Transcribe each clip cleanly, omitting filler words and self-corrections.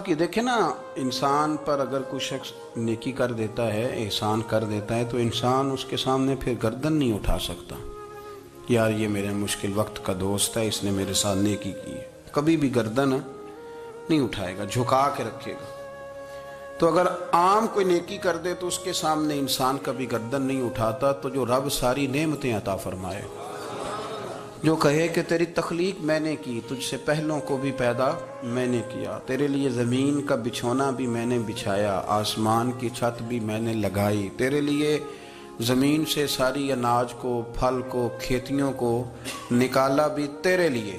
کہ دیکھیں نا، انسان پر اگر کوئی شخص نیکی کر دیتا ہے، احسان کر دیتا ہے، تو انسان اس کے سامنے پھر گردن نہیں اٹھا سکتا. یار یہ میرے مشکل وقت کا دوست ہے، اس نے میرے ساتھ نیکی کی ہے. کبھی بھی گردن نہیں اٹھائے گا، جھکا کے رکھے گا. تو اگر عام کوئی نیکی کر دے تو اس کے سامنے انسان کبھی گردن نہیں اٹھاتا. تو جو رب ساری نعمتیں عطا فرمائے، جو کہے کہ تیری تخلیق میں نے کی، تجھ سے پہلوں کو بھی پیدا میں نے کیا، تیرے لیے زمین کا بچھونا بھی میں نے بچھایا، آسمان کی چھت بھی میں نے لگائی، تیرے لیے زمین سے ساری اناج کو، پھل کو، کھیتیوں کو نکالا بھی تیرے لیے.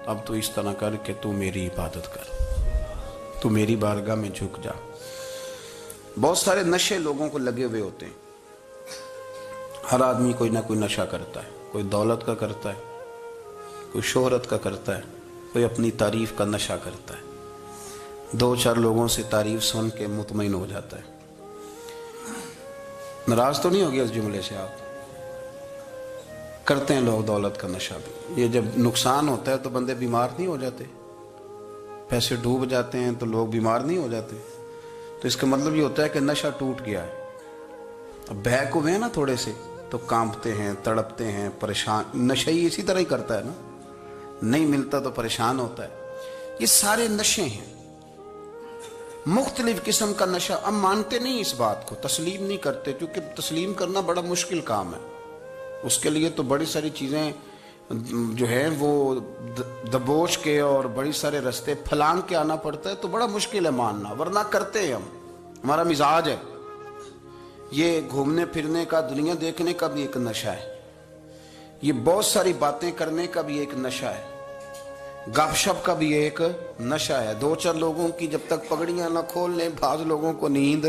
اب تو اس طرح کر کہ تو میری عبادت کر، تو میری بارگاہ میں جھک جا. بہت سارے نشے لوگوں کو لگے ہوئے ہوتے ہیں. ہر آدمی کوئی نہ کوئی نشہ کرتا ہے. کوئی دولت کا کرتا ہے، کوئی شہرت کا کرتا ہے، کوئی اپنی تعریف کا نشہ کرتا ہے. دو چار لوگوں سے تعریف سن کے مطمئن ہو جاتا ہے. ناراض تو نہیں ہو گیا اس جملے سے آپ؟ کرتے ہیں لوگ دولت کا نشہ بھی. یہ جب نقصان ہوتا ہے تو بندے بیمار نہیں ہو جاتے؟ پیسے ڈوب جاتے ہیں تو لوگ بیمار نہیں ہو جاتے؟ تو اس کا مطلب یہ ہوتا ہے کہ نشہ ٹوٹ گیا ہے. اب بہک ہوئے ہیں نا تھوڑے سے تو کانپتے ہیں، تڑپتے ہیں، پریشان. نشہ ہی اسی طرح ہی کرتا ہے نا، نہیں ملتا تو پریشان ہوتا ہے. یہ سارے نشے ہیں، مختلف قسم کا نشہ. ہم مانتے نہیں اس بات کو، تسلیم نہیں کرتے، کیونکہ تسلیم کرنا بڑا مشکل کام ہے. اس کے لیے تو بڑی ساری چیزیں جو ہیں وہ دبوچ کے اور بڑی سارے رستے پھلانگ کے آنا پڑتا ہے. تو بڑا مشکل ہے ماننا، ورنہ کرتے ہیں ہم. ہمارا مزاج ہے. یہ گھومنے پھرنے کا، دنیا دیکھنے کا بھی ایک نشہ ہے. یہ بہت ساری باتیں کرنے کا بھی ایک نشہ ہے. گپ شپ کا بھی ایک نشہ ہے. دو چار لوگوں کی جب تک پگڑیاں نہ کھول لیں، بعض لوگوں کو نیند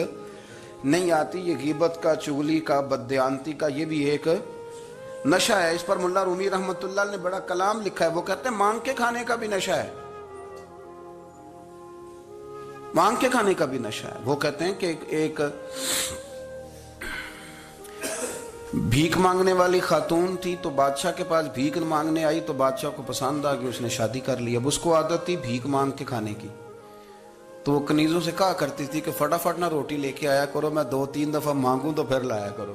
نہیں آتی. یہ غیبت کا، چغلی کا، بددیانتی کا، یہ بھی ایک نشہ ہے. اس پر ملا رومی رحمت اللہ نے بڑا کلام لکھا ہے. وہ کہتے ہیں مانگ کے کھانے کا بھی نشہ ہے. مانگ کے کھانے کا بھی نشہ ہے. وہ کہتے ہیں کہ ایک بھیک مانگنے والی خاتون تھی، تو بادشاہ کے پاس بھیک مانگنے آئی تو بادشاہ کو پسند آ گئی، اس نے شادی کر لی. اب اس کو عادت تھی بھیک مانگ کے کھانے کی. تو وہ کنیزوں سے کہا کرتی تھی کہ فٹافٹ نہ روٹی لے کے آیا کرو، میں 2-3 دفعہ مانگوں تو پھر لایا کرو.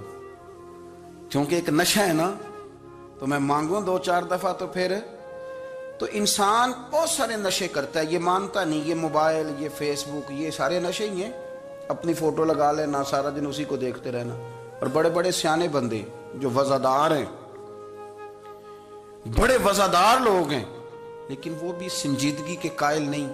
کیونکہ ایک نشہ ہے نا، تو میں مانگوں 2-4 دفعہ تو پھر. تو انسان بہت سارے نشے کرتا ہے، یہ مانتا نہیں. یہ موبائل، یہ فیس بک، یہ سارے نشے ہی ہیں. اپنی فوٹو لگا لینا، سارا دن اسی کو دیکھتے رہنا. اور بڑے بڑے سیانے بندے جو وزادار ہیں، بڑے وزادار لوگ ہیں، لیکن وہ بھی سنجیدگی کے قائل نہیں.